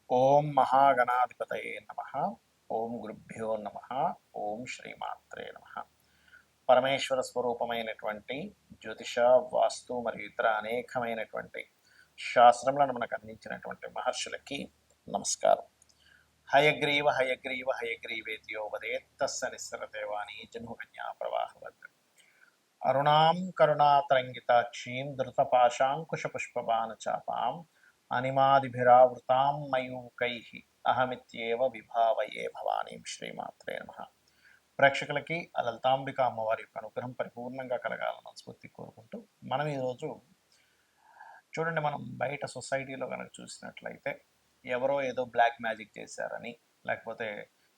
ఓం మహాగణాధిపతయే నమ. ఓం గురుభ్యో నమ. ఓం శ్రీమాత్రే నమ. పరమేశ్వర స్వరూపమైనటువంటి జ్యోతిష, వాస్తు మరియు ఇతర అనేకమైనటువంటి శాస్త్రములను మనకు అందించినటువంటి మహర్షులకి నమస్కారం. హయగ్రీవ హయగ్రీవ హయగ్రీవేతియో వదేత్తస్స నిస్సరదేవాణి జన్మకన్యా ప్రవాహవత్ అరుణాం కరుణాతరంగితాక్షీం ధృతపాశాంకుశపుష్పబాణచాపాం అనిమాదిభిరావృతాం మయూకైః అహమిత్యేవ విభావయే భవానీం. శ్రీమాత్రే నమః. ప్రేక్షకులకి ఆ లలితాంబిక అమ్మవారి యొక్క అనుగ్రహం పరిపూర్ణంగా కలగాలని మనస్ఫూర్తి కోరుకుంటూ మనం ఈరోజు చూడండి, మనం బయట సొసైటీలో కనుక చూసినట్లయితే ఎవరో ఏదో బ్లాక్ మ్యాజిక్ చేశారని, లేకపోతే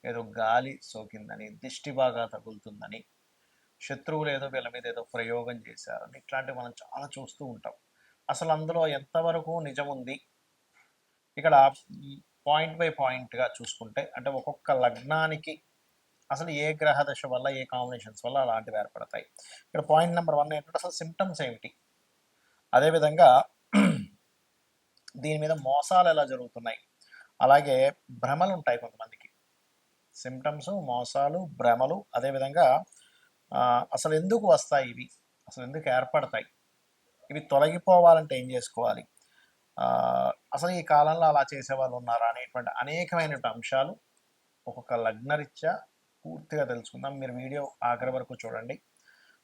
ఏదో గాలి సోకిందని, దిష్టి బాగా తగులుతుందని, శత్రువులు ఏదో వీళ్ళ మీద ఏదో ప్రయోగం చేశారని, ఇట్లాంటివి మనం చాలా చూస్తూ ఉంటాం. అసలు అందులో ఎంతవరకు నిజం ఉంది? ఇక్కడ పాయింట్ బై పాయింట్గా చూసుకుంటే, అంటే ఒక్కొక్క లగ్నానికి అసలు ఏ గ్రహ దశ వల్ల, ఏ కాంబినేషన్స్ వల్ల అలాంటివి ఏర్పడతాయి. ఇక్కడ పాయింట్ నెంబర్ 1 ఏంటంటే అసలు సిమ్టమ్స్ ఏమిటి, అదేవిధంగా దీని మీద మోసాలు ఎలా జరుగుతున్నాయి, అలాగే భ్రమలు ఉంటాయి కొంతమందికి. సిమ్టమ్స్, మోసాలు, భ్రమలు, అదేవిధంగా అసలు ఎందుకు వస్తాయి ఇవి, అసలు ఎందుకు ఏర్పడతాయి, ఇవి తొలగిపోవాలంటే ఏం చేసుకోవాలి, అసలు ఈ కాలంలో అలా చేసేవాళ్ళు ఉన్నారా అనేటువంటి అనేకమైనటువంటి అంశాలు ఒక్కొక్క లగ్నరీత్యా పూర్తిగా తెలుసుకుందాం. మీరు వీడియో ఆఖరి వరకు చూడండి.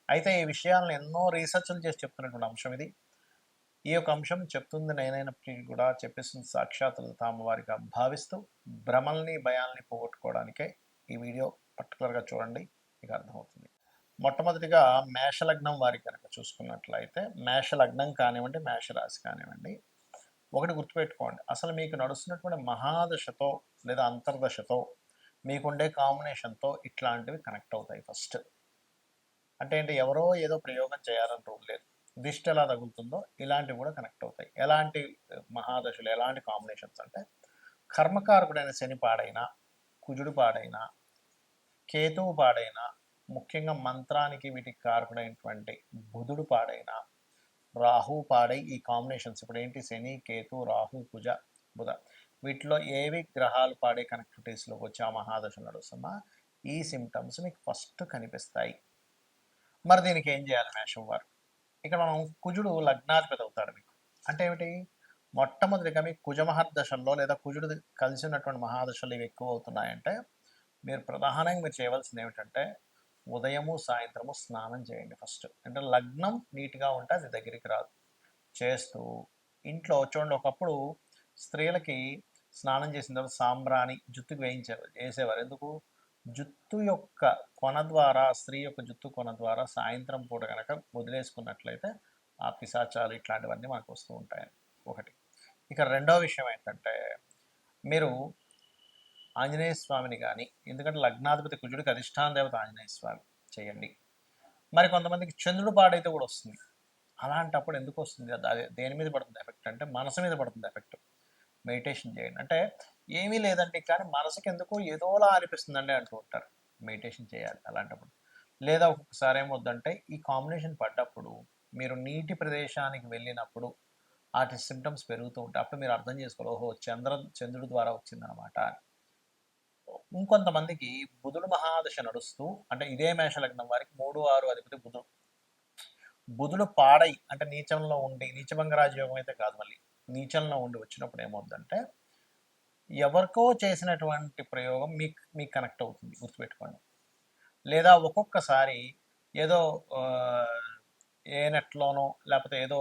అయితే ఈ విషయాలను ఎన్నో రీసెర్చ్లు చేసి చెప్తున్నటువంటి అంశం ఇది. ఈ యొక్క అంశం చెప్తుంది నేనైనప్పటికీ కూడా చెప్పేస్తుంది సాక్షాత్ అమ్మవారిగా భావిస్తూ భ్రమల్ని, భయాల్ని పోగొట్టుకోవడానికే ఈ వీడియో పర్టికులర్గా చూడండి, మీకు అర్థమవుతుంది. మొట్టమొదటిగా మేషలగ్నం వారికి కనుక చూసుకున్నట్లయితే, మేషలగ్నం కానివ్వండి, మేషరాశి కానివ్వండి, ఒకటి గుర్తుపెట్టుకోండి, అసలు మీకు నడుస్తున్నటువంటి మహాదశతో లేదా అంతర్దశతో మీకుండే కాంబినేషన్తో ఇట్లాంటివి కనెక్ట్ అవుతాయి. ఫస్ట్ అంటే ఏంటి, ఎవరో ఏదో ప్రయోగం చేయాలని రూల్ లేదు. దిష్టి ఎలా తగులుతుందో ఇలాంటివి కూడా కనెక్ట్ అవుతాయి. ఎలాంటి మహాదశలు, ఎలాంటి కాంబినేషన్స్ అంటే, కర్మకారకుడైన శని పాడైనా, కుజుడు పాడైనా, కేతువు పాడైనా, ముఖ్యంగా మంత్రానికి వీటికి కారకుడైనటువంటి బుధుడు పాడైనా, రాహు పాడై, ఈ కాంబినేషన్స్ ఇప్పుడు ఏంటి, శని, కేతు, రాహు, కుజ, బుధ, వీటిలో ఏవి గ్రహాలు పాడే కనెక్టివిటీస్లోకి వచ్చి ఆ మహాదశ నడుస్తున్నా ఈ సిమ్టమ్స్ మీకు ఫస్ట్ కనిపిస్తాయి. మరి దీనికి ఏం చేయాలి మేషం వారు? ఇక్కడ మనం కుజుడు లగ్నాధిపతి అవుతాడు మీకు. అంటే ఏమిటి, మొట్టమొదటిగా మీకు కుజ మహర్దశల్లో లేదా కుజుడు కలిసి ఉన్నటువంటి మహాదశలు ఇవి ఎక్కువ అవుతున్నాయంటే, మీరు ప్రధానంగా మీరు చేయవలసింది ఏమిటంటే, ఉదయము సాయంత్రము స్నానం చేయండి ఫస్ట్. అంటే లగ్నం నీట్గా ఉంటే అది దగ్గరికి రాదు. చేస్తూ ఇంట్లో చూడండి, ఒకప్పుడు స్త్రీలకి స్నానం చేసిన తర్వాత సాంబ్రాణి జుట్టుకు వేసేవారు. ఎందుకు? జుట్టు యొక్క కొన ద్వారా, స్త్రీ యొక్క జుట్టు కొన ద్వారా సాయంత్రం పూట కనుక వదిలేసుకున్నట్లయితే ఆ పిశాచాలు ఇట్లాంటివన్నీ మనకు వస్తూ ఉంటాయి. ఒకటి. ఇక రెండో విషయం ఏంటంటే, మీరు ఆంజనేయ స్వామిని కానీ, ఎందుకంటే లగ్నాధిపతి కుజుడికి అధిష్టాన దేవత ఆంజనేయ స్వామి, చేయండి. మరి కొంతమందికి చంద్రుడు పాడైతే కూడా వస్తుంది. అలాంటప్పుడు ఎందుకు వస్తుంది? అది దేని మీద పడుతుంది ఎఫెక్ట్ అంటే, మనసు మీద పడుతుంది ఎఫెక్ట్. మెడిటేషన్ చేయండి. అంటే ఏమీ లేదండి, కానీ మనసుకి ఎందుకో ఏదోలా అనిపిస్తుందండి అంటూ ఉంటారు. మెడిటేషన్ చేయాలి అలాంటప్పుడు. లేదా ఒక్కొక్కసారి ఏమవుద్దంటే, ఈ కాంబినేషన్ పడ్డప్పుడు మీరు నీటి ప్రదేశానికి వెళ్ళినప్పుడు వాటి సిమ్టమ్స్ పెరుగుతూ ఉంటాయి. అప్పుడు మీరు అర్థం చేసుకోవాలి, ఓహో చంద్రుడి ద్వారా వచ్చిందనమాట అని. ఇంకొంతమందికి బుధుడు మహాదశ నడుస్తూ, అంటే ఇదే మేషలగ్నం వారికి 3, 6 అధిపతి బుధుడు. బుధుడు పాడై అంటే నీచంలో ఉండి, నీచభంగ రాజయోగం అయితే కాదు, మళ్ళీ నీచంలో ఉండి వచ్చినప్పుడు ఏమవుద్దంటే, ఎవరికో చేసినటువంటి ప్రయోగం మీకు కనెక్ట్ అవుతుంది, గుర్తుపెట్టుకోండి. లేదా ఒక్కొక్కసారి ఏదో ఏ నెట్లోనో లేకపోతే ఏదో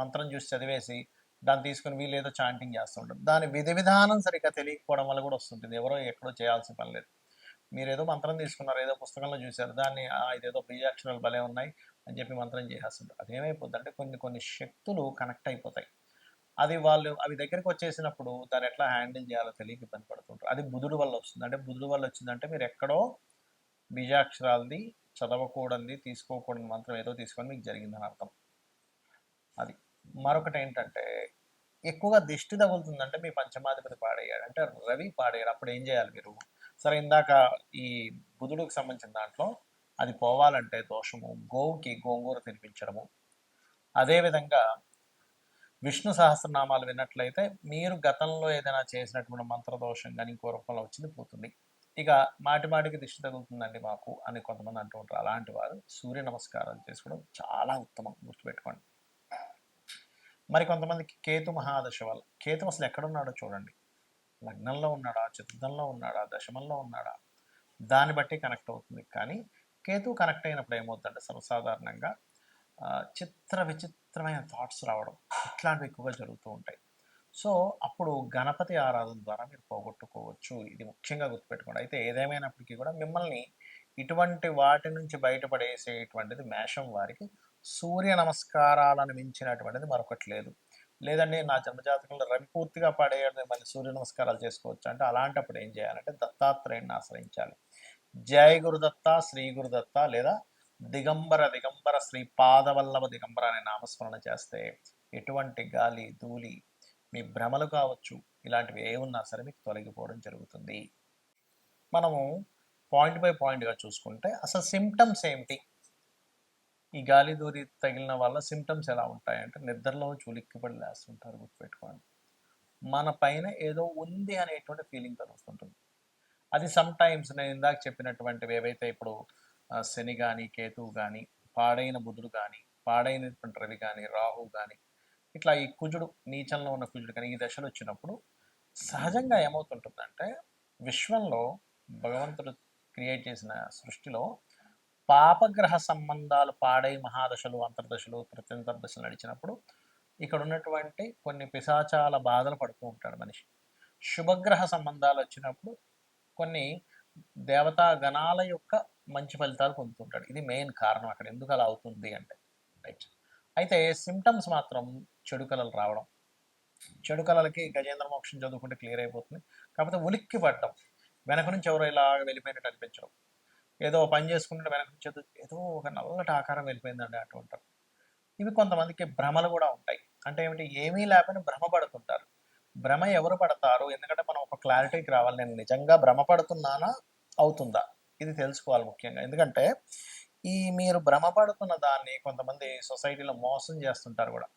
మంత్రం చూసి చదివేసి దాన్ని తీసుకుని వీళ్ళు ఏదో చాంటింగ్ చేస్తుంటారు. దాని విధానం సరిగ్గా తెలియకపోవడం వల్ల కూడా వస్తుంటుంది. ఎవరో ఎక్కడో చేయాల్సిన పని లేదు. మీరు ఏదో మంత్రం తీసుకున్నారు, ఏదో పుస్తకంలో చూశారు, దాన్ని ఇదేదో బీజాక్షరాలు భలే ఉన్నాయి అని చెప్పి మంత్రం చేసేస్తుంటారు. అదేమైపోద్ది అంటే, కొన్ని శక్తులు కనెక్ట్ అయిపోతాయి. అవి దగ్గరికి వచ్చేసినప్పుడు దాన్ని ఎట్లా హ్యాండిల్ చేయాలో తెలియక ఇబ్బంది పడుతుంటారు. అది బుధుడు వల్ల వస్తుంది. అంటే బుధుడు వల్ల వచ్చిందంటే, మీరు ఎక్కడో బీజాక్షరాలది, చదవకూడనిది, తీసుకోకూడని మంత్రం ఏదో తీసుకొని మీకు జరిగిందని అర్థం. అది. మరొకటి ఏంటంటే, ఎక్కువగా దిష్టి తగులుతుందంటే మీ పంచమాధిపతి పాడయ్యాడు, అంటే రవి పాడయ్యాడు. అప్పుడు ఏం చేయాలి మీరు? సరే, ఇందాక ఈ బుధుడికి సంబంధించిన దాంట్లో అది పోవాలంటే దోషము, గోవుకి గోంగూర తినిపించడము, అదేవిధంగా విష్ణు సహస్రనామాలు విన్నట్లయితే మీరు గతంలో ఏదైనా చేసినటువంటి మంత్రదోషం కానీ ఇంకో రూపంలో వచ్చింది పోతుంది. ఇక మాటి మాటికి దిష్టి తగులుతుందండి మాకు అని కొంతమంది అంటూ ఉంటారు. అలాంటి వారు సూర్య నమస్కారాలు చేసుకోవడం చాలా ఉత్తమం, గుర్తుపెట్టుకోండి. మరి కొంతమందికి కేతు మహాదశ వల్ల, కేతు అసలు ఎక్కడున్నాడో చూడండి. లగ్నంలో ఉన్నాడా, చతుర్థంలో ఉన్నాడా, దశమంలో ఉన్నాడా, దాన్ని బట్టి కనెక్ట్ అవుతుంది. కానీ కేతు కనెక్ట్ అయినప్పుడు ఏమవుతుందంటే సర్వసాధారణంగా చిత్ర విచిత్రమైన థాట్స్ రావడం ఇట్లాంటివి ఎక్కువగా జరుగుతూ ఉంటాయి. సో అప్పుడు గణపతి ఆరాధన ద్వారా మీరు పోగొట్టుకోవచ్చు. ఇది ముఖ్యంగా గుర్తుపెట్టుకోండి. అయితే ఏదేమైనప్పటికీ కూడా మిమ్మల్ని ఇటువంటి వాటి నుంచి బయటపడేసేటువంటిది మేషం వారికి సూర్య నమస్కారాలను మించినటువంటిది మరొకటి లేదు. లేదండి నా జన్మజాతకంలో రవి పూర్తిగా పడేయడం మళ్ళీ సూర్య నమస్కారాలు చేసుకోవచ్చు అంటే అలాంటప్పుడు ఏం చేయాలంటే దత్తాత్రేయుని ఆశ్రయించాలి. జై గురుదత్త, శ్రీ గురుదత్త లేదా దిగంబర దిగంబర శ్రీ పాదవల్లభ దిగంబర అనే నామస్మరణ చేస్తే ఎటువంటి గాలి ధూళి మీ భ్రమలు కావచ్చు ఇలాంటివి ఏ ఉన్నా సరే మీకు తొలగిపోవడం జరుగుతుంది. మనము పాయింట్ బై పాయింట్గా చూసుకుంటే అసలు సిమ్టమ్స్ ఏమిటి, ఈ గాలి దూరి తగిలిన వల్ల సిమ్టమ్స్ ఎలా ఉంటాయంటే నిద్రలో ఉలిక్కిపడి లేస్తుంటారు, గుర్తుపెట్టుకోండి. మన పైన ఏదో ఉంది అనేటువంటి ఫీలింగ్ కలుగుతుంటుంది. అది సమ్ టైమ్స్ నేను ఇందాక చెప్పినటువంటివి ఏవైతే ఇప్పుడు శని కానీ కేతువు కానీ పాడైన బుధుడు కానీ పాడైనటువంటి రవి కానీ రాహు కానీ ఇట్లా ఈ కుజుడు నీచంలో ఉన్న కుజుడు కానీ ఈ దశలు వచ్చినప్పుడు సహజంగా ఏమవుతుంటుందంటే విశ్వంలో భగవంతుడు క్రియేట్ చేసిన సృష్టిలో పాపగ్రహ సంబంధాలు పాడై మహాదశలు అంతర్దశలు ప్రత్యంతర్దశలు నడిచినప్పుడు ఇక్కడ ఉన్నటువంటి కొన్ని పిశాచాల బాధలు పడుతూ ఉంటాడు మనిషి. శుభగ్రహ సంబంధాలు వచ్చినప్పుడు కొన్ని దేవతా గణాల యొక్క మంచి ఫలితాలు పొందుతుంటాడు. ఇది మెయిన్ కారణం అక్కడ ఎందుకు అలా అవుతుంది అంటే. రైట్. అయితే సిమ్టమ్స్ మాత్రం చెడు కళలు రావడం, చెడు కళలకి గజేంద్ర మోక్షం చదువుకుంటే క్లియర్ అయిపోతుంది. కాకపోతే ఉలిక్కి పడటం, వెనక నుంచి ఎవరో ఇలా వెళ్ళిపోయినట్టు అనిపించడం, ఏదో పని చేసుకుంటే వెనక నుంచి ఏదో ఒక నల్లటి ఆకారం వెళ్ళిపోయిందండి అంటూ ఉంటారు. ఇవి కొంతమందికి భ్రమలు కూడా ఉంటాయి. అంటే ఏమిటి, ఏమీ లేకపోయినా భ్రమ పడుతుంటారు. భ్రమ ఎవరు పడతారు, ఎందుకంటే మనం ఒక క్లారిటీకి రావాలి. నేను నిజంగా భ్రమ పడుతున్నానా అవుతుందా ఇది తెలుసుకోవాలి ముఖ్యంగా. ఎందుకంటే ఈ మీరు భ్రమపడుతున్న దాన్ని కొంతమంది సొసైటీలో మోసం చేస్తుంటారు కూడా.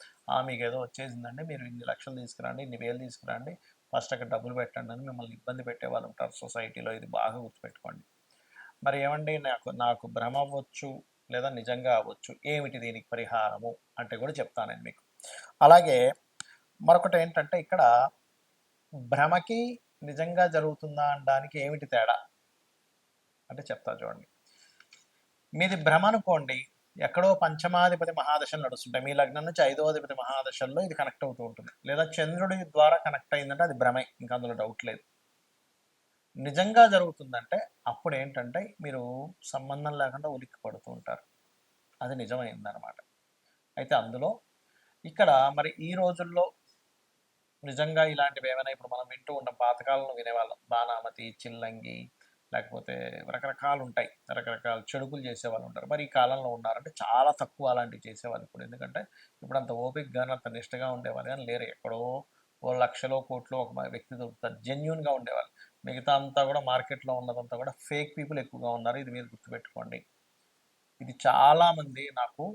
మీకు ఏదో వచ్చేసిందండి, మీరు ఇన్ని లక్షలు తీసుకురండి, ఇన్ని వేలు తీసుకురండి, ఫస్ట్ అక్కడ డబ్బులు పెట్టండి అని మిమ్మల్ని ఇబ్బంది పెట్టే వాళ్ళు ఉంటారు సొసైటీలో. ఇది బాగా గుర్తుపెట్టుకోండి. మరి ఏమండి నాకు నాకు భ్రమ అవ్వచ్చు లేదా నిజంగా అవ్వచ్చు, ఏమిటి దీనికి పరిహారము అంటే కూడా చెప్తాను నేను మీకు. అలాగే మరొకటి ఏంటంటే ఇక్కడ భ్రమకి నిజంగా జరుగుతుందా అనడానికి ఏమిటి తేడా అంటే చెప్తా చూడండి. మీది భ్రమ అనుకోండి, ఎక్కడో పంచమాధిపతి మహాదశలు నడుస్తుంటాయి. మీ లగ్నం నుంచి 5వ అధిపతి మహాదశల్లో ఇది కనెక్ట్ అవుతూ ఉంటుంది. లేదా చంద్రుడి ద్వారా కనెక్ట్ అయిందంటే అది భ్రమే, ఇంకా అందులో డౌట్ లేదు. నిజంగా జరుగుతుందంటే అప్పుడు ఏంటంటే మీరు సంబంధం లేకుండా ఉలిక్కి పడుతూ ఉంటారు. అది నిజమైందనమాట. అయితే అందులో ఇక్కడ మరి ఈ రోజుల్లో నిజంగా ఇలాంటివి ఏమైనా ఇప్పుడు మనం వింటూ ఉంటాం, పాతకాలంలో వినేవాళ్ళం, బాణామతి, చిల్లంగి, లేకపోతే రకరకాలు ఉంటాయి, రకరకాల చెడుకులు చేసేవాళ్ళు ఉంటారు. మరి ఈ కాలంలో ఉన్నారంటే చాలా తక్కువ అలాంటివి చేసేవాళ్ళు ఇప్పుడు. ఎందుకంటే ఇప్పుడు అంత ఓపిక కానీ అంత నిష్టగా ఉండేవాళ్ళు కానీ లేరు. ఎక్కడో ఓ లక్షలో కోట్లో ఒక వ్యక్తి దొరుకుతారు జెన్యున్గా ఉండేవాళ్ళు. మిగతా అంతా కూడా మార్కెట్లో ఉన్నదంతా కూడా ఫేక్ పీపుల్ ఎక్కువగా ఉన్నారు. ఇది మీరు గుర్తుపెట్టుకోండి. ఇది చాలామంది నాకు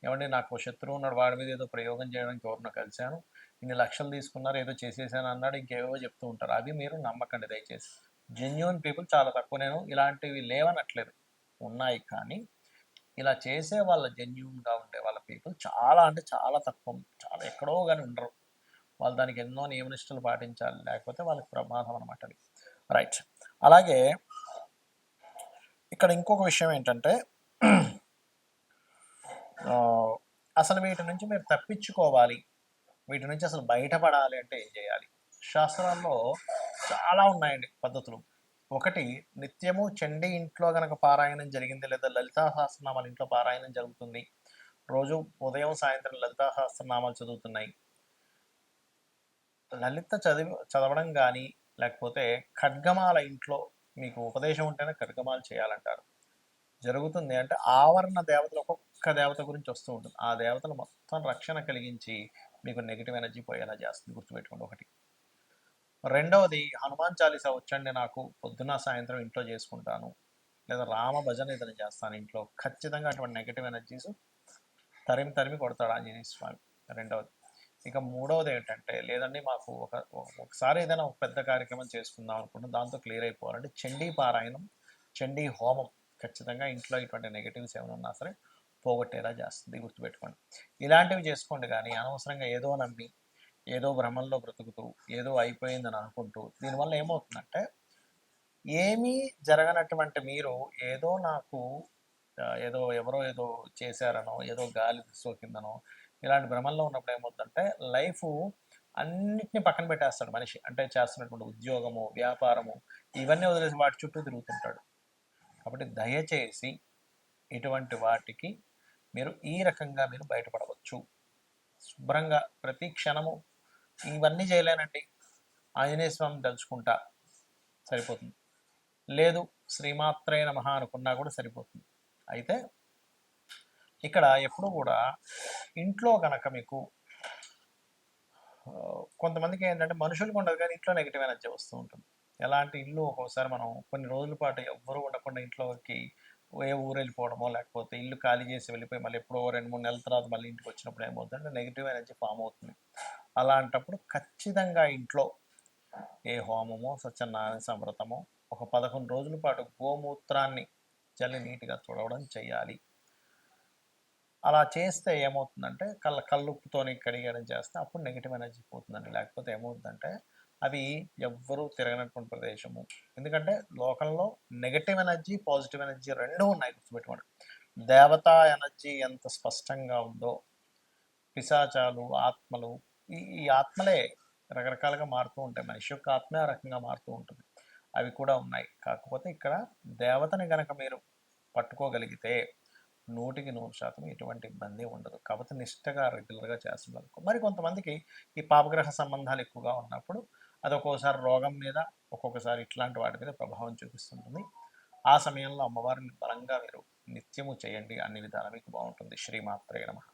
ఏమండి నాకు శత్రువు ఉన్నాడు, వాడి మీద ఏదో ప్రయోగం చేయడానికి ఎవరినో కలిశాను, ఇన్ని లక్షలు తీసుకున్నారు, ఏదో చేసేసాను అన్నాడు, ఇంకేవో చెప్తూ ఉంటారు. అవి మీరు నమ్మకండి దయచేసి. జెన్యున్ పీపుల్ చాలా తక్కువ. నేను ఇలాంటివి లేవనట్లేదు, ఉన్నాయి. కానీ ఇలా చేసే వాళ్ళ జెన్యున్గా ఉండే వాళ్ళ పీపుల్ చాలా అంటే చాలా తక్కువ, చాలా ఎక్కడో కానీ ఉండరు. వాళ్ళు దానికి ఎన్నో నియమనిష్టలు పాటించాలి, లేకపోతే వాళ్ళకి ప్రమాదం అనమాట అది. రైట్. అలాగే ఇక్కడ ఇంకొక విషయం ఏంటంటే అసలు వీటి నుంచి మీరు తప్పించుకోవాలి, వీటి నుంచి అసలు బయటపడాలి అంటే ఏం చేయాలి? శాస్త్రాల్లో చాలా ఉన్నాయండి పద్ధతులు. ఒకటి, నిత్యము చండీ ఇంట్లో గనక పారాయణం జరిగింది లేదా లలితా సహస్రనామాలు ఇంట్లో పారాయణం జరుగుతుంది, రోజు ఉదయం సాయంత్రం లలితా సహస్రనామాలు చదువుతున్నాయి, లలిత చదవడం కానీ లేకపోతే ఖడ్గమాల ఇంట్లో మీకు ఉపదేశం ఉంటేనే ఖడ్గమాలు చేయాలంటారు. జరుగుతుంది అంటే ఆవరణ దేవతలు ఒక్కొక్క దేవత గురించి వస్తూ ఉంటుంది. ఆ దేవతలు మొత్తం రక్షణ కలిగించి మీకు నెగిటివ్ ఎనర్జీ పోయేలా చేస్తుంది, గుర్తుపెట్టుకోండి. ఒకటి. రెండవది, హనుమాన్ చాలీసా వచ్చండి నాకు, పొద్దున సాయంత్రం ఇంట్లో చేసుకుంటాను, లేదా రామ భజన ఏదైనా చేస్తాను ఇంట్లో, ఖచ్చితంగా అటువంటి నెగిటివ్ ఎనర్జీస్ తరిమి కొడతాడు ఆంజనేయ స్వామి. రెండవది. ఇక మూడవది ఏంటంటే, లేదండి మాకు ఒకసారి ఏదైనా ఒక పెద్ద కార్యక్రమం చేసుకుందాం అనుకుంటే దాంతో క్లియర్ అయిపోవాలంటే చండీ పారాయణం, చండీ హోమం ఖచ్చితంగా ఇంట్లో ఇటువంటి నెగెటివ్స్ ఏమైనా ఉన్నా సరే పోగొట్టేలా చేస్తుంది, గుర్తుపెట్టుకోండి. ఇలాంటివి చేసుకోండి కానీ అనవసరంగా ఏదో నమ్మి, ఏదో భ్రమంలో బ్రతుకుతూ, ఏదో అయిపోయిందని అనుకుంటూ దీనివల్ల ఏమవుతుందంటే ఏమీ జరగనటువంటి మీరు ఏదో నాకు ఏదో ఎవరో ఏదో చేశారనో, ఏదో గాలి సోకిందనో, ఇలాంటి భ్రమంలో ఉన్నప్పుడు ఏమవుతుందంటే లైఫు అన్నిటిని పక్కన పెట్టేస్తాడు మనిషి. అంటే చేస్తున్నటువంటి ఉద్యోగము, వ్యాపారము ఇవన్నీ వదిలేసి వాటి చుట్టూ తిరుగుతుంటాడు. కాబట్టి దయచేసి ఇటువంటి వాటికి మీరు ఈ రకంగా మీరు బయటపడవచ్చు. శుభ్రంగా ప్రతి క్షణము ఇవన్నీ చేయలేనండి, ఆంజనేయ స్వామిని తలుచుకుంటా సరిపోతుంది. లేదు శ్రీమాత్రే నమః అనుకున్నా కూడా సరిపోతుంది. అయితే ఇక్కడ ఎప్పుడు కూడా ఇంట్లో కనుక మీకు కొంతమందికి ఏంటంటే మనుషులకు ఉండదు కానీ ఇంట్లో నెగిటివ్ ఎనర్జీ వస్తూ ఉంటుంది. ఎలాంటి ఇల్లు ఒక్కోసారి మనం కొన్ని రోజుల పాటు ఎవ్వరూ ఉండకుండా ఇంట్లోకి ఏ ఊరు వెళ్ళిపోవడమో, లేకపోతే ఇల్లు ఖాళీ చేసి వెళ్ళిపోయి మళ్ళీ ఎప్పుడో 2-3 నెలల తర్వాత మళ్ళీ ఇంటికి వచ్చినప్పుడు ఏమవుతుందంటే నెగిటివ్ ఎనర్జీ ఫామ్ అవుతుంది. అలాంటప్పుడు ఖచ్చితంగా ఇంట్లో ఏ హోమమో, సత్యనారాయణ సంవ్రతమో ఒక 11 రోజుల పాటు గోమూత్రాన్ని చల్లి నీట్గా తుడవడం చేయాలి. అలా చేస్తే ఏమవుతుందంటే కల్లుప్పుతోని కడిగడం చేస్తే అప్పుడు నెగిటివ్ ఎనర్జీ పోతుందండి. లేకపోతే ఏమవుతుందంటే అవి ఎవ్వరూ తిరగనటువంటి ప్రదేశము. ఎందుకంటే లోకంలో నెగటివ్ ఎనర్జీ, పాజిటివ్ ఎనర్జీ 2 ఉన్నాయి, గుర్తుపెట్టుకోండి. దేవతా ఎనర్జీ ఎంత స్పష్టంగా ఉందో పిశాచాలు, ఆత్మలు ఈ ఆత్మలే రకరకాలుగా మారుతూ ఉంటాయి. మనిషి యొక్క ఆత్మే ఆ రకంగా మారుతూ ఉంటుంది. అవి కూడా ఉన్నాయి. కాకపోతే ఇక్కడ దేవతని గనక మీరు పట్టుకోగలిగితే 100% ఎటువంటి ఇబ్బంది ఉండదు. కాకపోతే నిష్టగా రెగ్యులర్గా చేస్తున్నారు. మరి కొంతమందికి ఈ పాపగ్రహ సంబంధాలు ఎక్కువగా ఉన్నప్పుడు అది ఒక్కోసారి రోగం మీద, ఒక్కొక్కసారి ఇట్లాంటి వాటి మీద ప్రభావం చూపిస్తుంటుంది. ఆ సమయంలో అమ్మవారిని బలంగా మీరు నిత్యము చేయండి, అన్ని విధాలా మీకు బాగుంటుంది. శ్రీమాత్రే నమః.